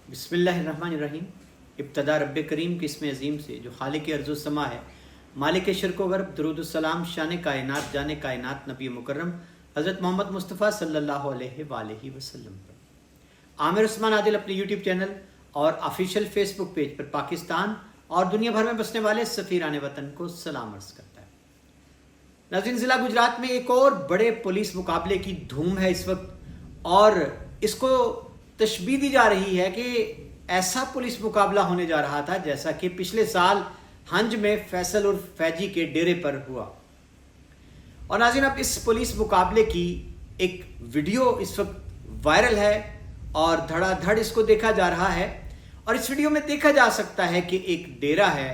बिस्मिल्लाहिर्रहमानिर्रहीम। इब्तदा रब्बे करीम की इसमें अजीम से जो खालिक अर्ज़ समा है, मालिक शर्क व गरब, दरूदुस्सलाम शान कायनात जाने कायनात नबी मुकर्रम हज़रत मोहम्मद मुस्तफ़ा सल्लल्लाहु अलैहि वसल्लम पर। आमिर उस्मान आदिल अपने यूट्यूब चैनल और ऑफिशियल फेसबुक पेज पर पाकिस्तान और दुनिया भर में बसने वाले सफ़ीरान वतन को सलाम अर्ज़ करता है। नाज़रीन, ज़िला गुजरात में एक और बड़े पुलिस मुकाबले की धूम है इस वक्त, और इसको तशबीह दी जा रही है कि ऐसा पुलिस मुकाबला होने जा रहा था जैसा कि पिछले साल हंज में फैसल और फैजी के डेरे पर हुआ। और नाज़रीन, अब इस पुलिस मुकाबले की एक वीडियो इस वक्त वायरल है और धड़ाधड़ इसको देखा जा रहा है। और इस वीडियो में देखा जा सकता है कि एक डेरा है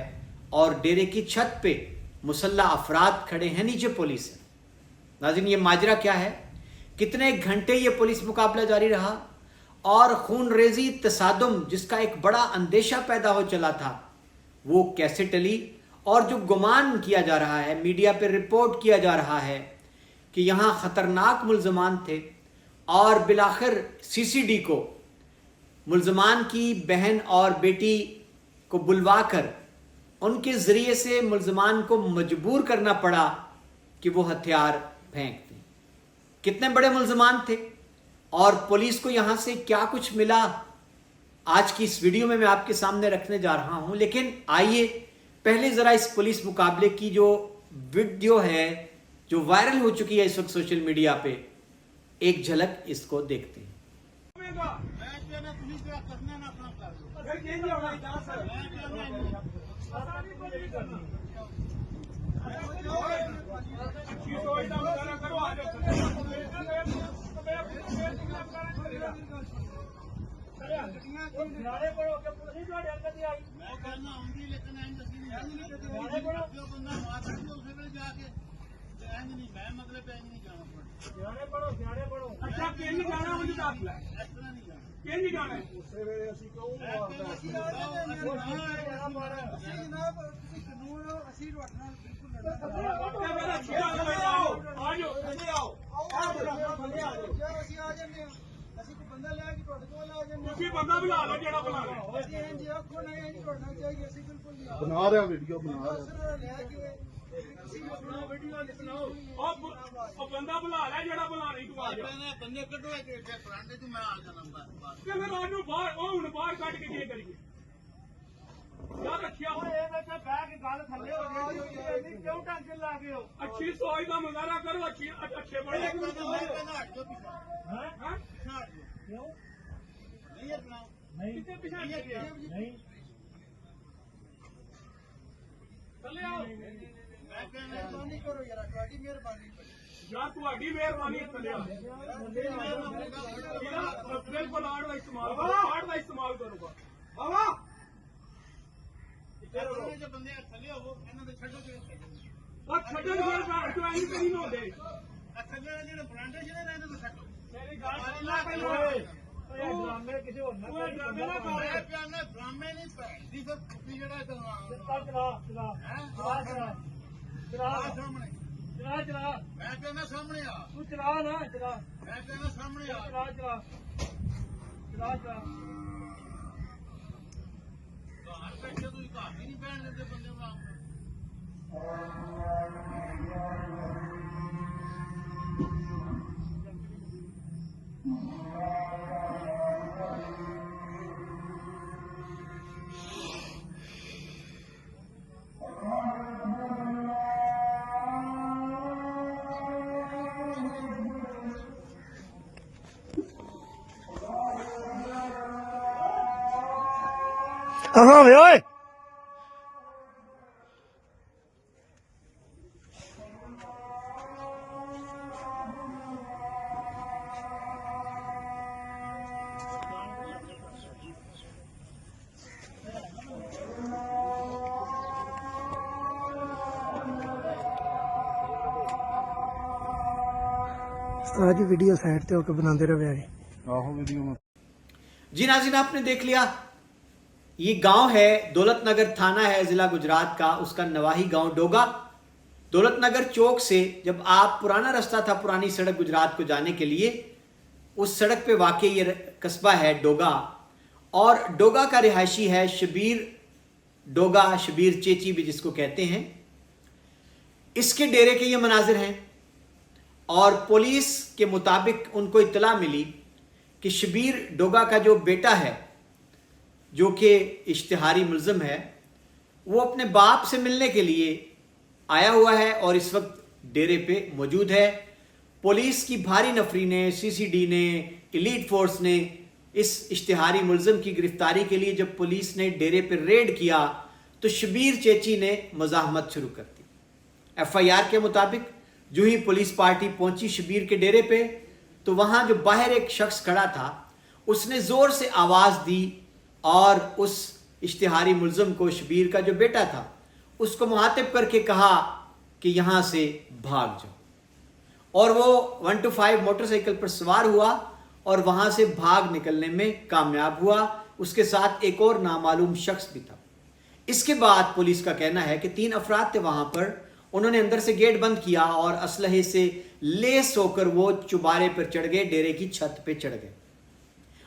और डेरे की छत पे मुसल्ला अफराद खड़े हैं, नीचे पुलिस है। नाज़रीन, ये माजरा क्या है, कितने घंटे ये पुलिस मुकाबला जारी रहा और खून रेजी तसादुम जिसका एक बड़ा अंदेशा पैदा हो चला था वो कैसे टली, और जो गुमान किया जा रहा है, मीडिया पर रिपोर्ट किया जा रहा है कि यहाँ ख़तरनाक मुल्ज़मान थे, और बिलाखिर सीसीडी को मुल्ज़मान की बहन और बेटी को बुलवा कर उनके ज़रिए से मुल्ज़मान को मजबूर करना पड़ा कि वो हथियार फेंक दें। कितने बड़े मुल्ज़मान थे और पुलिस को यहाँ से क्या कुछ मिला, आज की इस वीडियो में मैं आपके सामने रखने जा रहा हूँ। लेकिन आइए पहले ज़रा इस पुलिस मुकाबले की जो वीडियो है जो वायरल हो चुकी है इस वक्त सोशल मीडिया पे, एक झलक इसको देखते हैं। ਬੰਦਾ ਬੁਲਾ ਲਓ ਜਿਹੜਾ ਬੁਲਾਣਾ ਅਸੀਂ ਇੰਜ ਆਖੋ ਨਾ ਇੰਜ ਕਰਨਾ ਚਾਹੀਏ, ਅਸੀਂ ਬਿਲਕੁਲ ਨਹੀਂ ਬਣਾ ਰਿਹਾ ਵੀਡੀਓ ਬਣਾ ਰਿਹਾ ਤੁਸੀਂ ਆਪਣਾ ਵੀਡੀਓ ਬਣਾਓ। ਉਹ ਬੰਦਾ ਬੁਲਾ ਲੈ ਜਿਹੜਾ ਬੁਲਾਣਾ ਹੀ, ਤੂੰ ਆ ਜਾ ਬੰਦੇ ਕੱਢੋ ਇੱਥੇ ਫਰੰਟ ਤੇ, ਮੈਂ ਆ ਜਾਣਾ ਬਾਹਰ ਕਿ ਫਿਰ ਉਹਨੂੰ ਬਾਹਰ, ਉਹ ਹੁਣ ਬਾਹਰ ਕੱਢ ਕੇ ਕੀ ਕਰੀਏ ਯਾਰ। ਰੱਖਿਆ ਹੋਏ ਇਹ ਵਿੱਚ ਬਹਿ ਕੇ ਗੱਲ ਥੱਲੇ ਹੋ ਜਾਏਗੀ, ਕਿਉਂ ਟੈਨਸ਼ਨ ਲਾ ਕੇ ਹੋ? ਅੱਛੀ ਸੋਚ ਦਾ ਮੁਜ਼ਾਹਰਾ ਕਰੋ, ਅੱਛੇ ਬੜੇ ਹੈ। ਕਿਉਂ ਨਹੀਂ ਕਿਤੇ ਪਿਛਾੜ ਨਹੀਂ ਚੱਲੇ ਆਓ। ਮੈਂ ਮਿਹਰਬਾਨੀ ਕਰੋ ਯਾਰ, ਤੁਹਾਡੀ ਮਿਹਰਬਾਨੀ ਯਾਰ, ਤੁਹਾਡੀ ਮਿਹਰਬਾਨੀ ਚੱਲੇ ਆਓ। ਬਿਲਕੁਲ ਆੜ ਦਾ ਇਸਤੇਮਾਲ ਕਰੂਗਾ ਬਾਬਾ। ਜੇ ਬੰਦੇ ਥੱਲੇ ਹੋਵੋ ਇਹਨਾਂ ਦੇ ਛੱਡੋ, ਉਹ ਛੱਡੋ ਫਿਰ ਜੋ ਐਂ ਕਰੀ ਨਾ ਹੁੰਦੇ ਥੱਲੇ ਜਿਹੜੇ ਬਰਾਂਡੇ ਜਿਹੜੇ ਰਹਿੰਦੇ ਤੇ ਛੱਡੋ। ਮੇਰੀ ਗੱਲ ਸੁਣ ਲੈ ਪਹਿਲਾਂ, ਡਰਾਮੇ ਕਿਸੇ ਹੋਰ ਨਾ ਡਰਾਮੇ ਨਾ ਕਰ, ਡਰਾਮੇ ਨਹੀਂ ਪੈਂਦੀ ਫਿਰ ਕੁੱਤੀ ਜਿਹੜਾ ਚਲਾ ਸਾਹਮਣੇ ਚਲਾ ਮੈਂ ਕਹਿੰਦਾ ਸਾਹਮਣੇ ਆ, ਤੂੰ ਚਲਾ ਨਾ ਚਲਾ, ਮੈਂ ਕਹਿੰਦਾ ਸਾਹਮਣੇ ਆ, ਚਲਾ ਘਰ ਬੈਠੇ ਤੁਸੀਂ ਘਰ ਹੀ ਨਹੀਂ ਬੈਣ ਦਿੰਦੇ ਬੰਦੇ ਨੂੰ ਆਪ। हाँ वे ओए आज वीडियो साइड पे होकर बनाते रहे वीडियो में। जी नाज़रीन, आपने देख लिया, ये गांव है, दौलतनगर थाना है जिला गुजरात का, उसका नवाही गांव डोगा। दौलतनगर चौक से जब आप पुराना रास्ता था पुरानी सड़क गुजरात को जाने के लिए, उस सड़क पे वाकई ये कस्बा है डोगा। और डोगा का रिहायशी है शबीर डोगा, शबीर चेची भी जिसको कहते हैं। इसके डेरे के ये मनाजिर हैं और पुलिस के मुताबिक उनको इत्तला मिली कि शबीर डोगा का जो बेटा है जो कि इश्तिहारी मुल्ज़िम है, वो अपने बाप से मिलने के लिए आया हुआ है और इस वक्त डेरे पे मौजूद है। पुलिस की भारी नफरी ने, सीसीडी ने, एलीट फोर्स ने इस इश्तिहारी मुल्ज़िम की गिरफ्तारी के लिए जब पुलिस ने डेरे पर रेड किया तो शबीर चेची ने मज़ाहमत शुरू कर दी। FIR के मुताबिक जो ही पुलिस पार्टी पहुंची शबीर के डेरे पे तो वहां जो बाहर एक शख्स खड़ा था उसने जोर से आवाज दी और उस इश्तिहारी मुल्ज़िम को, शबीर का जो बेटा था, उसको मुहातिब करके कहा कि यहां से भाग जाओ। और वो 125 मोटरसाइकिल पर सवार हुआ और वहां से भाग निकलने में कामयाब हुआ। उसके साथ एक और नामालूम शख्स भी था। इसके बाद पुलिस का कहना है कि 3 अफराद थे वहां पर। उन्होंने अंदर से गेट बंद किया और असलहे से लेस होकर वो चुबारे पर चढ़ गए, डेरे की छत पे चढ़ गए।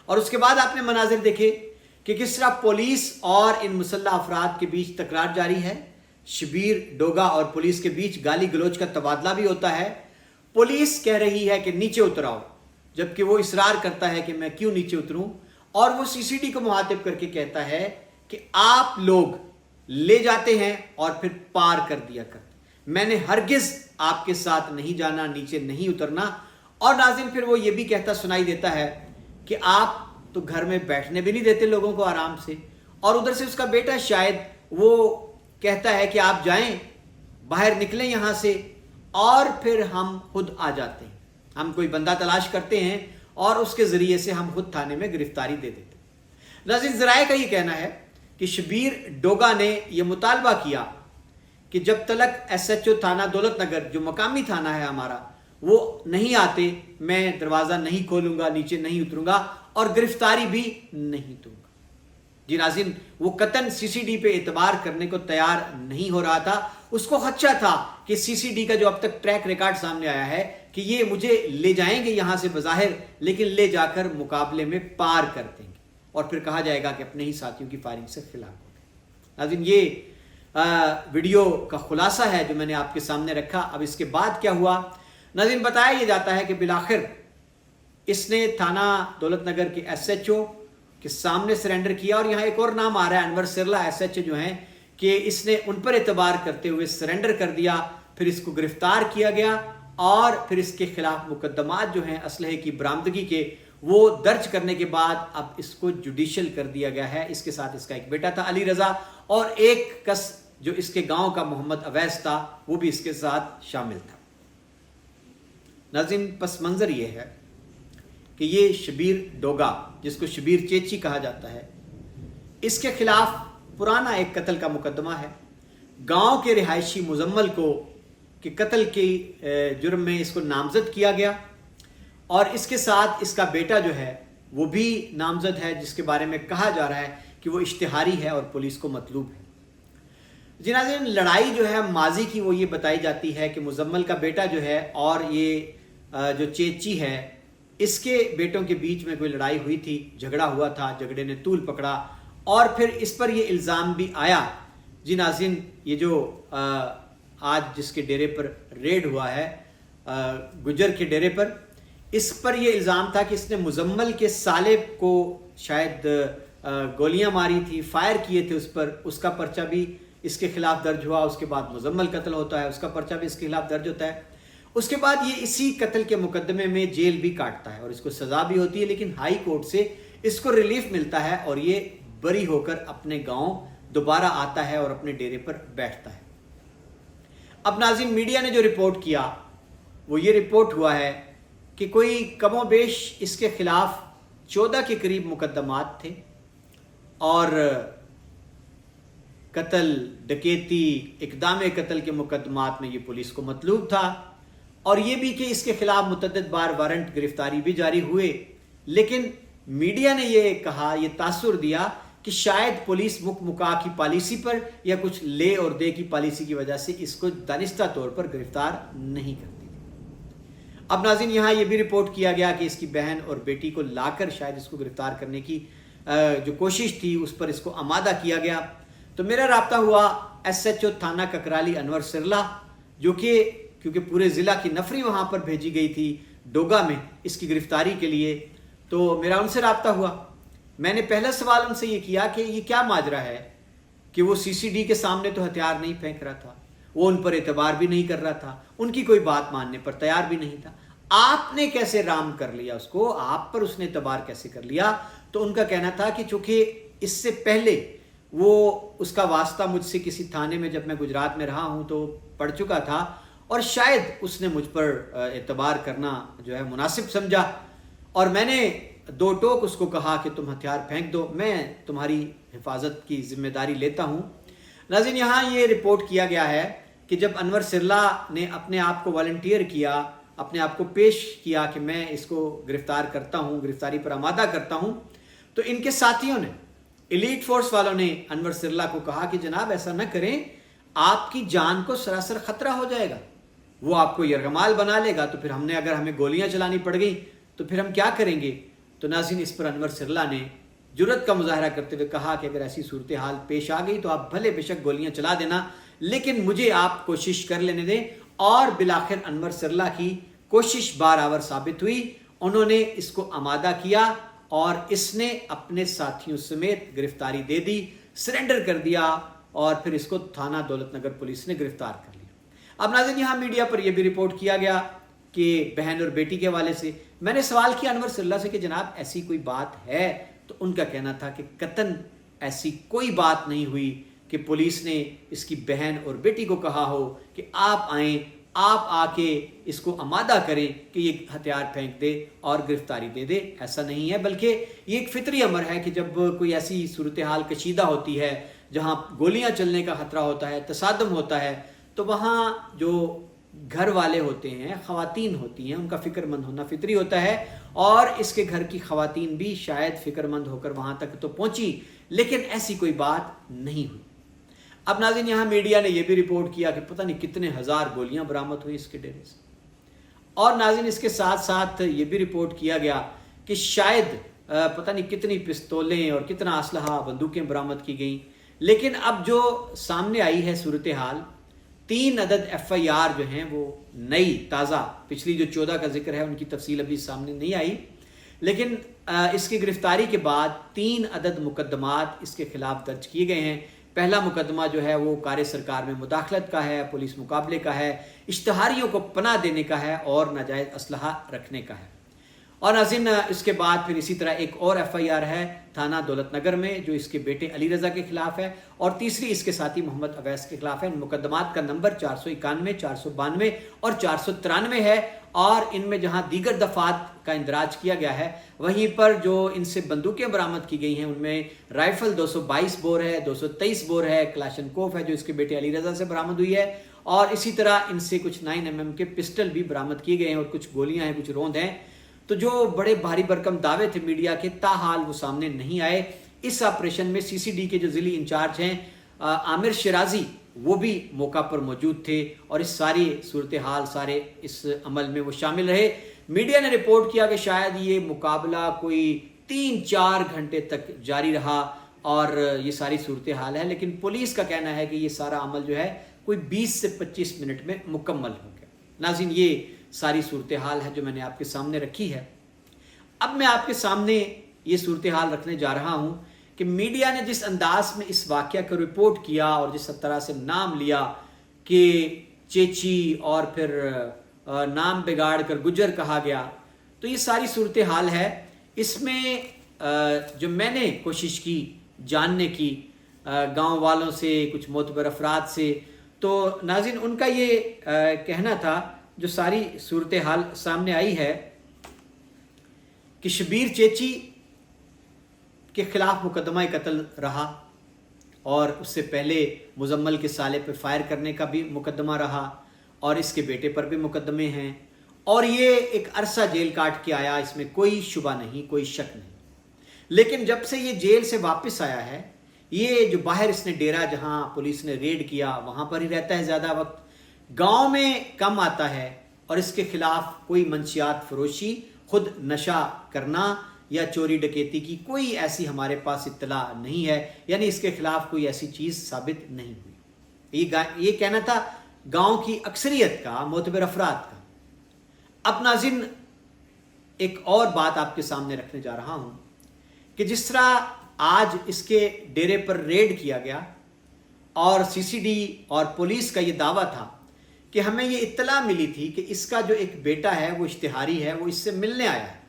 और उसके बाद आपने मनाजिर देखे कि किस तरह पुलिस और इन मुसल्लह अफराद के बीच तकरार जारी है। शबीर डोगा और पुलिस के बीच गाली गलोच का तबादला भी होता है। पुलिस कह रही है कि नीचे उतराओ, जबकि वो इसरार करता है कि मैं क्यों नीचे उतरूं। और वो सीसीडी को मुहातिब करके कहता है कि आप लोग ले जाते हैं और फिर पार कर दिया करते, मैंने हरगिज आपके साथ नहीं जाना, नीचे नहीं उतरना। और नाज़रीन फिर वो ये भी कहता सुनाई देता है कि आप तो घर में बैठने भी नहीं देते लोगों को आराम से। और उधर से उसका बेटा शायद वो कहता है कि आप जाएं, बाहर निकलें यहाँ से और फिर हम खुद आ जाते हैं, हम कोई बंदा तलाश करते हैं और उसके ज़रिए से हम खुद थाने में गिरफ्तारी दे देते हैं। नाज़रीन ज़राए का ये कहना है कि शबीर डोगा ने यह मुतालबा किया कि जब तक SHO थाना दौलत नगर जो मकामी थाना है हमारा वो नहीं आते, मैं दरवाज़ा नहीं खोलूंगा, नीचे नहीं उतरूंगा और गिरफ्तारी भी नहीं दूंगा। जी नाज़रीन, वो कतन सीसीडी पे एतबार करने को तैयार नहीं हो रहा था। उसको खदशा था कि सीसीडी का जो अब तक ट्रैक रिकॉर्ड सामने आया है कि ये मुझे ले जाएंगे यहाँ से बज़ाहिर, लेकिन ले जाकर मुकाबले में पार कर देंगे और फिर कहा जाएगा कि अपने ही साथियों की फायरिंग से खिलाफ हो गए। नाज़रीन ये वीडियो का खुलासा है जो मैंने आपके सामने रखा। अब इसके बाद क्या हुआ नाज़रीन, बताया ये जाता है कि बिलाखिर इसने थाना दौलत नगर के SHO के सामने सरेंडर किया। और यहाँ एक और नाम आ रहा है, अनवर सिरला SHO जो हैं, कि इसने उन पर एतबार करते हुए सरेंडर कर दिया। फिर इसको गिरफ्तार किया गया और फिर इसके खिलाफ मुकदमात जो हैं असलहे की बरामदगी के वो दर्ज करने के बाद अब इसको जुडिशियल कर दिया गया है। इसके साथ इसका एक बेटा था अली रजा और एक कस जो इसके गांव का मोहम्मद अवैस था वो भी इसके साथ शामिल था। नाज़रीन पस मंजर ये है कि ये शबीर डोगा जिसको शबीर चेची कहा जाता है, इसके खिलाफ पुराना एक कत्ल का मुकदमा है। गांव के रिहायशी मुजम्मल को कि कत्ल के जुर्म में इसको नामजद किया गया और इसके साथ इसका बेटा जो है वो भी नामजद है, जिसके बारे में कहा जा रहा है कि वो इश्तिहारी है और पुलिस को मतलूब है। जी नाज़रीन, लड़ाई जो है माजी की वो ये बताई जाती है कि मुजम्मल का बेटा जो है और ये जो चेची है इसके बेटों के बीच में कोई लड़ाई हुई थी, झगड़ा हुआ था, झगड़े ने तूल पकड़ा और फिर इस पर ये इल्ज़ाम भी आया। जी नाज़रीन, ये जो आज जिसके डेरे पर रेड हुआ है गुजर के डेरे पर, इस पर यह इल्ज़ाम था कि इसने मुजम्मल के साले को शायद गोलियां मारी थी, फायर किए थे उस पर, उसका पर्चा भी इसके खिलाफ दर्ज हुआ। उसके बाद मुजम्मल कत्ल होता है, उसका पर्चा भी इसके खिलाफ दर्ज होता है। उसके बाद ये इसी कत्ल के मुकदमे में जेल भी काटता है और इसको सजा भी होती है, लेकिन हाई कोर्ट से इसको रिलीफ मिलता है और ये बरी होकर अपने गांव दोबारा आता है और अपने डेरे पर बैठता है। अब नाज़रीन, मीडिया ने जो रिपोर्ट किया वो ये रिपोर्ट हुआ है कि कोई कमोबेश इसके खिलाफ 14 के करीब मुकदमात थे और कत्ल, डकैती, इक़दाम कत्ल के मुकदमात में ये पुलिस को मतलूब था और ये भी कि इसके खिलाफ मुतअद्दिद बार वारंट गिरफ्तारी भी जारी हुए। लेकिन मीडिया ने ये कहा, ये तासुर दिया कि शायद पुलिस मुका की पॉलिसी पर या कुछ ले और दे की पॉलिसी की वजह से इसको दानिस्ता तौर पर गिरफ्तार नहीं करती। अब नाज़रीन, यहाँ ये भी रिपोर्ट किया गया कि इसकी बहन और बेटी को लाकर शायद इसको गिरफ्तार करने की जो कोशिश थी उस पर इसको आमादा किया गया। तो मेरा रब्ता हुआ SHO थाना ककराली अनवर सिरला, जो कि क्योंकि पूरे ज़िला की नफरी वहाँ पर भेजी गई थी डोगा में इसकी गिरफ्तारी के लिए, तो मेरा उनसे रब्ता हुआ। मैंने पहला सवाल उनसे ये किया कि ये क्या माजरा है कि वो CCD के सामने तो हथियार नहीं फेंक रहा था, वो उन पर एतबार भी नहीं कर रहा था, उनकी कोई बात मानने पर तैयार भी नहीं था, आपने कैसे राम कर लिया उसको, आप पर उसने एतबार कैसे कर लिया? तो उनका कहना था कि चूंकि इससे पहले वो उसका वास्ता मुझसे किसी थाने में जब मैं गुजरात में रहा हूं तो पड़ चुका था और शायद उसने मुझ पर एतबार करना जो है मुनासिब समझा और मैंने दो टोक उसको कहा कि तुम हथियार फेंक दो, मैं तुम्हारी हिफाजत की जिम्मेदारी लेता हूं। नाज़रीन, यहाँ ये रिपोर्ट किया गया है कि जब अनवर सिरला ने अपने आप को वॉलंटियर किया, अपने आप को पेश किया कि मैं इसको गिरफ्तार करता हूं, गिरफ्तारी पर आमादा करता हूं, तो इनके साथियों ने, एलीट फोर्स वालों ने अनवर सिरला को कहा कि जनाब ऐसा न करें, आपकी जान को सरासर खतरा हो जाएगा, वो आपको यरगमाल बना लेगा, तो फिर अगर हमें गोलियां चलानी पड़ गई तो फिर हम क्या करेंगे? तो नाज़रीन, इस पर अनवर सिरला ने जुर्रत का मुजाहरा करते हुए कहा कि अगर ऐसी सूरत हाल पेश आ गई तो आप भले बेशक गोलियां चला देना, लेकिन मुझे आप कोशिश कर लेने दें। और बिलाखिर अनवर सिरला की कोशिश बारावर साबित हुई, उन्होंने इसको आमादा किया और इसने अपने साथियों समेत गिरफ्तारी दे दी, सरेंडर कर दिया और फिर इसको थाना दौलतनगर पुलिस ने गिरफ्तार कर लिया। अब नाज़रीन, यहाँ मीडिया पर यह भी रिपोर्ट किया गया कि बहन और बेटी के हवाले से मैंने सवाल किया अनवर सिरला से कि जनाब ऐसी कोई बात है? तो उनका कहना था कि कतन ऐसी कोई बात नहीं हुई कि पुलिस ने इसकी बहन और बेटी को कहा हो कि आप आएं, आप आके इसको आमादा करें कि ये हथियार फेंक दे और गिरफ्तारी दे दे। ऐसा नहीं है, बल्कि ये एक फितरी अमर है कि जब कोई ऐसी सूरत हाल कशीदा होती है जहाँ गोलियां चलने का खतरा होता है, तसादम होता है, तो वहाँ जो घर वाले होते हैं, ख़वातीन होती हैं, उनका फ़िक्रमंद होना फितरी होता है और इसके घर की ख़वातीन भी शायद फ़िक्रमंद होकर वहाँ तक तो पहुँची, लेकिन ऐसी कोई बात नहीं हुई। अब नाज़रीन, यहाँ मीडिया ने यह भी रिपोर्ट किया कि पता नहीं कितने हज़ार गोलियां बरामद हुई इसके डेरे से। और नाज़रीन, इसके साथ साथ ये भी रिपोर्ट किया गया कि शायद पता नहीं कितनी पिस्तौलें और कितना असलहा, बंदूकें बरामद की गई। लेकिन अब जो सामने आई है सूरत हाल, 3 अदद FIR जो हैं वो नई ताज़ा, पिछली जो 14 का जिक्र है उनकी तफसील अभी सामने नहीं आई, लेकिन इसकी गिरफ्तारी के बाद 3 अदद मुकदमात इसके खिलाफ दर्ज किए गए हैं। पहला मुकदमा जो है वो कार्य सरकार में मुदाखलत का है, पुलिस मुकाबले का है, इश्तहारियों को पनाह देने का है और नाजायज़ असलहा रखने का है। और नाज़रीन, इसके बाद फिर इसी तरह एक और FIR है थाना दौलतनगर में जो इसके बेटे अली रज़ा के खिलाफ है और तीसरी इसके साथी मोहम्मद अवैस के खिलाफ है। इन मुकदमात का नंबर 491, 492 और 493 है और इनमें जहां दीगर दफात का इंदराज किया गया है, वहीं पर जो इनसे बंदूकें बरामद की गई हैं उनमें राइफल 222 बोर है, 223 बोर है, क्लाशनकोफ है जो इसके बेटे अली रज़ा से बरामद हुई है और इसी तरह इनसे कुछ 9mm के पिस्टल भी बरामद किए गए हैं और कुछ गोलियां हैं, कुछ रोंद हैं। तो जो बड़े भारी भरकम दावे थे मीडिया के, ताहाल वो सामने नहीं आए। इस ऑपरेशन में CCD के जो जिली इंचार्ज हैं आमिर शिराजी, वो भी मौका पर मौजूद थे और इस सारी सूरत हाल, सारे इस अमल में वो शामिल रहे। मीडिया ने रिपोर्ट किया कि शायद ये मुकाबला कोई 3-4 घंटे तक जारी रहा और ये सारी सूरत हाल है, लेकिन पुलिस का कहना है कि ये सारा अमल जो है कोई 20 से 25 मिनट में मुकम्मल हो गया। नाज़रीन, ये सारी सूरत हाल है जो मैंने आपके सामने रखी है। अब मैं आपके सामने ये सूरत हाल रखने जा रहा हूं कि मीडिया ने जिस अंदाज में इस वाक़या को रिपोर्ट किया और जिस तरह से नाम लिया कि चेची और फिर नाम बिगाड़ कर गुजर कहा गया, तो ये सारी सूरत हाल है। इसमें जो मैंने कोशिश की जानने की गांव वालों से, कुछ मोतबर अफराद से, तो नाज़रीन उनका ये कहना था, जो सारी सूरत हाल सामने आई है कि शबीर चेची के खिलाफ मुकदमा कत्ल रहा और उससे पहले मुजम्मल के साले पर फायर करने का भी मुकदमा रहा और इसके बेटे पर भी मुकदमे हैं और ये एक अरसा जेल काट के आया, इसमें कोई शुबा नहीं, कोई शक नहीं। लेकिन जब से ये जेल से वापस आया है, ये जो बाहर इसने डेरा जहां पुलिस ने रेड किया वहां पर ही रहता है ज़्यादा वक्त, गांव में कम आता है और इसके खिलाफ कोई मंशियात फरोशी, खुद नशा करना या चोरी डकैती की कोई ऐसी हमारे पास इत्तला नहीं है, यानी इसके खिलाफ कोई ऐसी चीज़ साबित नहीं हुई। ये कहना था गांव की अक्सरियत का, मोतबर अफराद का। अब नाज़रीन एक और बात आपके सामने रखने जा रहा हूं कि जिस तरह आज इसके डेरे पर रेड किया गया और सीसीडी और पुलिस का ये दावा था कि हमें ये इत्तला मिली थी कि इसका जो एक बेटा है वो इश्तिहारी है, वो इससे मिलने आया है,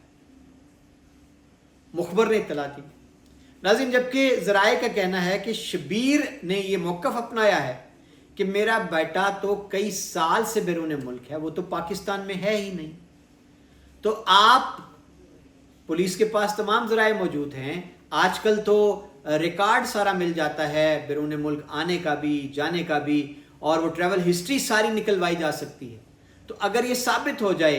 मुखबर ने इत्तला दी नाज़रीन। जबकि ज़राए का कहना है कि शबीर ने ये मौक़िफ़ अपनाया है कि मेरा बेटा तो कई साल से बैरून मुल्क है, वो तो पाकिस्तान में है ही नहीं। तो आप पुलिस के पास तमाम ज़राए मौजूद हैं, आजकल तो रिकॉर्ड सारा मिल जाता है बैरून मुल्क आने का भी, जाने का भी, और वो ट्रैवल हिस्ट्री सारी निकलवाई जा सकती है। तो अगर ये साबित हो जाए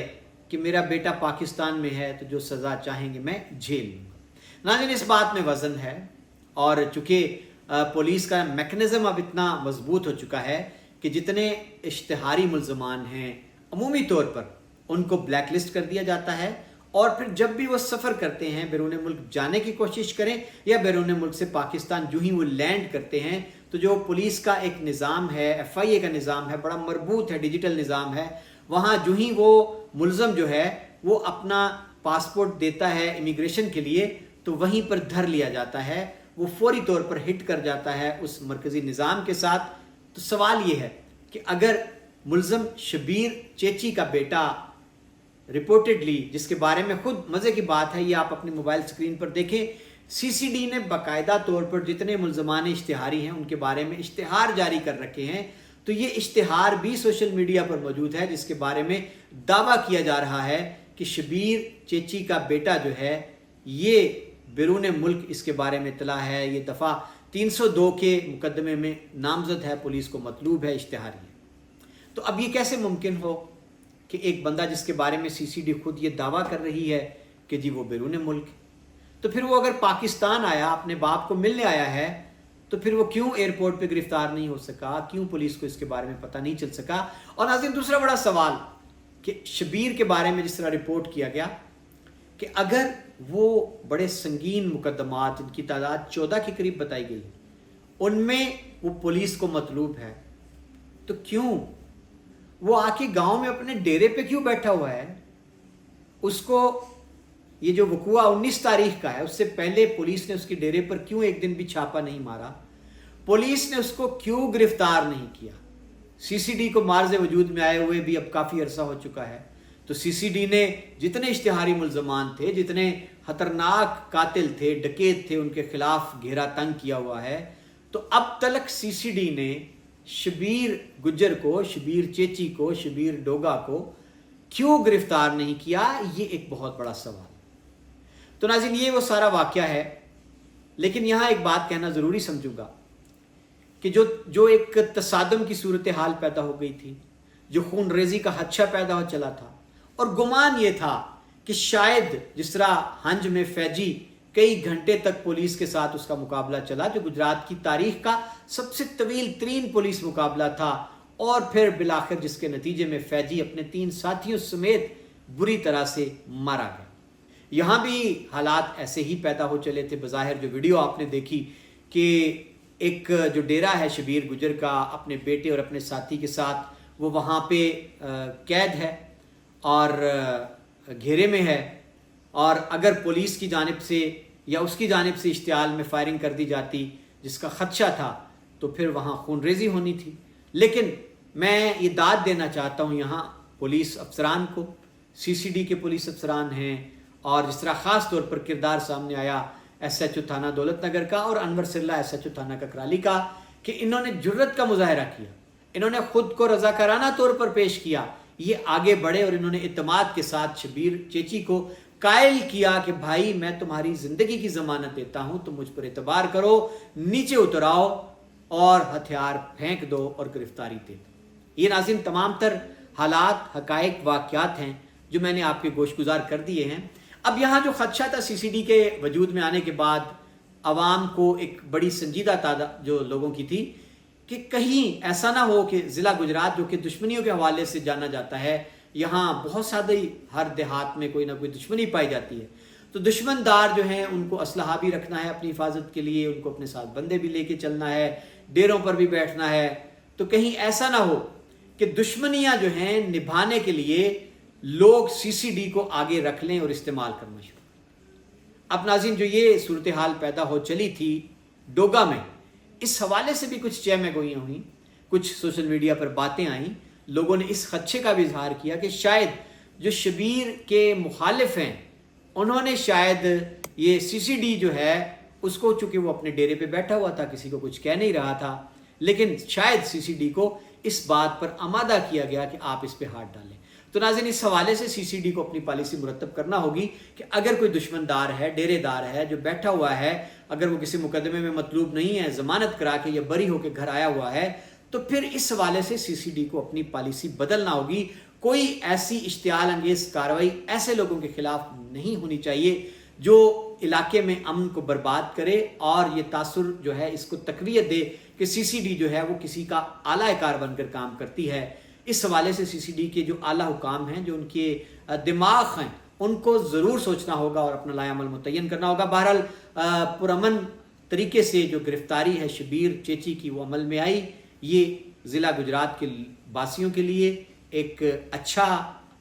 कि मेरा बेटा पाकिस्तान में है तो जो सज़ा चाहेंगे मैं झेल लूँगा। नाज़रीन इस बात में वज़न है, और चूँकि पुलिस का मैकेनिज़्म अब इतना मजबूत हो चुका है कि जितने इश्तिहारी मुल्ज़मान हैं अमूमी तौर पर उनको ब्लैक लिस्ट कर दिया जाता है, और फिर जब भी वो सफ़र करते हैं, बैरून मुल्क जाने की कोशिश करें या बैरून मुल्क से पाकिस्तान जो ही वो लैंड करते हैं, तो जो पुलिस का एक निज़ाम है, FIA का निज़ाम है, बड़ा मरबूत है, डिजिटल निज़ाम है, वहाँ जो ही वो मुल्ज़म जो है वो अपना पासपोर्ट देता है इमिग्रेशन के लिए, तो वहीं पर धर लिया जाता है, वो फौरी तौर पर हिट कर जाता है उस मरकज़ी निज़ाम के साथ। तो सवाल ये है कि अगर मुल्ज़म शबीर चेची का बेटा रिपोर्टेडली, जिसके बारे में खुद मज़े की बात है, ये आप अपनी मोबाइल स्क्रीन पर देखें, CCD ने बाकायदा तौर पर जितने मुल्ज़मान इश्तिहारी हैं उनके बारे में इश्तिहार जारी कर रखे हैं, तो ये इश्तिहार भी सोशल मीडिया पर मौजूद है जिसके बारे में दावा किया जा रहा है कि शबीर चेची का बेटा जो है ये बैरून मुल्क, इसके बारे में इत्तला है, ये दफ़ा 302 के मुकदमे में नामजद है, पुलिस को मतलूब है, इश्तिहारी है। तो अब ये कैसे मुमकिन हो कि एक बंदा जिसके बारे में CCD खुद ये दावा कर रही है कि जी वो बैरून मुल्क, तो फिर वो अगर पाकिस्तान आया, अपने बाप को मिलने आया है, तो फिर वो क्यों एयरपोर्ट पे गिरफ्तार नहीं हो सका, क्यों पुलिस को इसके बारे में पता नहीं चल सका। और नाज़रीन दूसरा बड़ा सवाल कि शबीर के बारे में जिस तरह रिपोर्ट किया गया कि अगर वो बड़े संगीन मुकदमात, जिनकी तादाद 14 के करीब बताई गई, उनमें वो पुलिस को मतलूब है, तो क्यों वो आके गांव में अपने डेरे पे क्यों बैठा हुआ है? उसको ये जो वकूआ 19 तारीख का है, उससे पहले पुलिस ने उसके डेरे पर क्यों एक दिन भी छापा नहीं मारा? पुलिस ने उसको क्यों गिरफ्तार नहीं किया? CCD को मार्ज़ वजूद में आए हुए भी अब काफ़ी अरसा हो चुका है, तो CCD ने जितने इश्तिहारी मुल्ज़मान थे, जितने खतरनाक कातिल थे, डकैत थे, उनके खिलाफ घेरा तंग किया हुआ है। तो अब तक CCD ने शबीर गुज्जर को, शबीर चेची को, शबीर डोगा को क्यों गिरफ्तार नहीं किया? ये एक बहुत बड़ा सवाल। तो नाज़रीन ये वो सारा वाक़या है, लेकिन यहाँ एक बात कहना ज़रूरी समझूंगा कि जो एक तसादम की सूरत हाल पैदा हो गई थी, जो खून रेजी का हदशा पैदा हो चला था, और गुमान ये था कि शायद जिस तरह हंज में फैजी कई घंटे तक पुलिस के साथ उसका मुकाबला चला, जो गुजरात की तारीख का सबसे तवील तरीन पुलिस मुकाबला था, और फिर बिलाखिर जिसके नतीजे में फैजी अपने 3 साथियों समेत बुरी तरह से मारा गया। यहाँ भी हालात ऐसे ही पैदा हो चले थे। बज़ाहिर जो वीडियो आपने देखी कि एक जो डेरा है शबीर गुज्जर का, अपने बेटे और अपने साथी के साथ वो वहाँ पे कैद है और घेरे में है, और अगर पुलिस की जानिब से या उसकी जानिब से इश्तियाल में फायरिंग कर दी जाती जिसका खदशा था, तो फिर वहाँ खून रेजी होनी थी। लेकिन मैं ये दाद देना चाहता हूँ यहाँ पुलिस अफसरान को, CCD के पुलिस अफसरान हैं, और जिस तरह ख़ास तौर पर किरदार सामने आया SHO थाना दौलत नगर का और अनवर सिल्ला SHO थाना ककराली का, कि इन्होंने जुर्रत का मुजाहरा किया, इन्होंने खुद को रज़ाकाराना तौर पर पेश किया, ये आगे बढ़े और इन्होंने इत्तमाद के साथ शबीर चेची को कायल किया कि भाई मैं तुम्हारी ज़िंदगी की ज़मानत देता हूँ, तुम मुझ पर एतबार करो, नीचे उतर आओ और हथियार फेंक दो और गिरफ्तारी दे दो। ये नाज़रीन तमाम तर हालात, हकायक, वाक़यात हैं जो मैंने आपके गोशगुजार कर दिए हैं। अब यहाँ जो खदशा था CCD के वजूद में आने के बाद आवाम को एक बड़ी संजीदा तादाद जो लोगों की थी कि कहीं ऐसा ना हो कि ज़िला गुजरात जो कि दुश्मनियों के हवाले से जाना जाता है, यहाँ बहुत सारी हर देहात में कोई ना कोई दुश्मनी पाई जाती है, تو دشمن دار جو ہیں ان کو اسلحہ بھی رکھنا ہے اپنی حفاظت کے لیے، ان کو اپنے ساتھ بندے بھی لے کے چلنا ہے، ڈیروں پر بھی بیٹھنا ہے، تو کہیں ایسا نہ ہو کہ دشمنیاں جو ہیں نبھانے کے لیے لوگ سی سی ڈی کو آگے رکھ لیں اور استعمال کرنا شروع کریں۔ اب ناظرین، جو یہ صورتحال پیدا ہو چلی تھی ڈوگا میں، اس حوالے سے بھی کچھ چہمیں گوئیاں ہوئیں، کچھ سوشل میڈیا پر باتیں آئیں، لوگوں نے اس خدشے کا بھی اظہار کیا کہ شاید جو شبیر کے مخالف ہیں انہوں نے شاید یہ سی سی ڈی جو ہے اس کو، چونکہ وہ اپنے ڈیرے پہ بیٹھا ہوا تھا، کسی کو کچھ کہہ نہیں رہا تھا، لیکن شاید سی سی ڈی کو اس بات پر آمادہ کیا گیا کہ آپ اس پہ ہاتھ ڈالیں۔ تو ناظرین، اس حوالے سے سی سی ڈی کو اپنی پالیسی مرتب کرنا ہوگی کہ اگر کوئی دشمن دار ہے، ڈیرے دار ہے جو بیٹھا ہوا ہے، اگر وہ کسی مقدمے میں مطلوب نہیں ہے، ضمانت کرا کے یا بری ہو کے گھر آیا ہوا ہے، تو پھر اس حوالے سے سی سی ڈی کو اپنی پالیسی بدلنا ہوگی۔ کوئی ایسی اشتعال انگیز کارروائی ایسے لوگوں کے خلاف نہیں ہونی چاہیے جو علاقے میں امن کو برباد کرے اور یہ تاثر جو ہے اس کو تقویت دے کہ سی سی ڈی جو ہے وہ کسی کا اعلیٰ کار بن کر کام کرتی ہے۔ اس حوالے سے سی سی ڈی کے جو اعلیٰ حکام ہیں، جو ان کے دماغ ہیں، ان کو ضرور سوچنا ہوگا اور اپنا لائحہ عمل متعین کرنا ہوگا۔ بہرحال پرامن طریقے سے جو گرفتاری ہے شبیر چیچی کی وہ عمل میں آئی، یہ ضلع گجرات کے باسیوں کے لیے ایک اچھا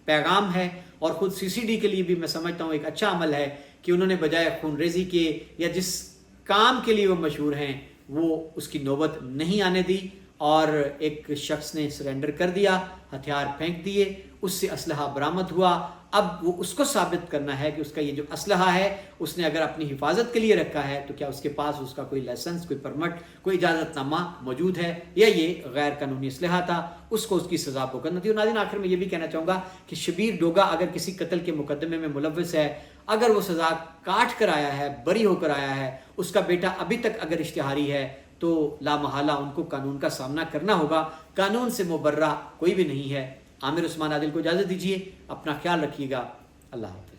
پیغام ہے، اور خود سی سی ڈی کے لیے بھی میں سمجھتا ہوں ایک اچھا عمل ہے کہ انہوں نے بجائے خون ریزی کے یا جس کام کے لیے وہ مشہور ہیں وہ اس کی نوبت نہیں آنے دی، اور ایک شخص نے سرنڈر کر دیا، ہتھیار پھینک دیے، اس سے اسلحہ برآمد ہوا۔ اب وہ اس کو ثابت کرنا ہے کہ اس کا یہ جو اسلحہ ہے اس نے اگر اپنی حفاظت کے لیے رکھا ہے تو کیا اس کے پاس اس کا کوئی لائسنس، کوئی پرمٹ، کوئی اجازت نامہ موجود ہے، یا یہ غیر قانونی اسلحہ تھا، اس کو اس کی سزا بھگتنا تھی۔ اور ناظرین، آخر میں یہ بھی کہنا چاہوں گا کہ شبیر ڈوگا اگر کسی قتل کے مقدمے میں ملوث ہے، اگر وہ سزا کاٹ کر آیا ہے، بری ہو کر آیا ہے، اس کا بیٹا ابھی تک اگر اشتہاری ہے، تو لا محالہ ان کو قانون کا سامنا کرنا ہوگا۔ قانون سے مبرہ کوئی بھی نہیں ہے۔ عامر عثمان عادل کو اجازت دیجیے، اپنا خیال رکھیے گا، اللہ حافظ۔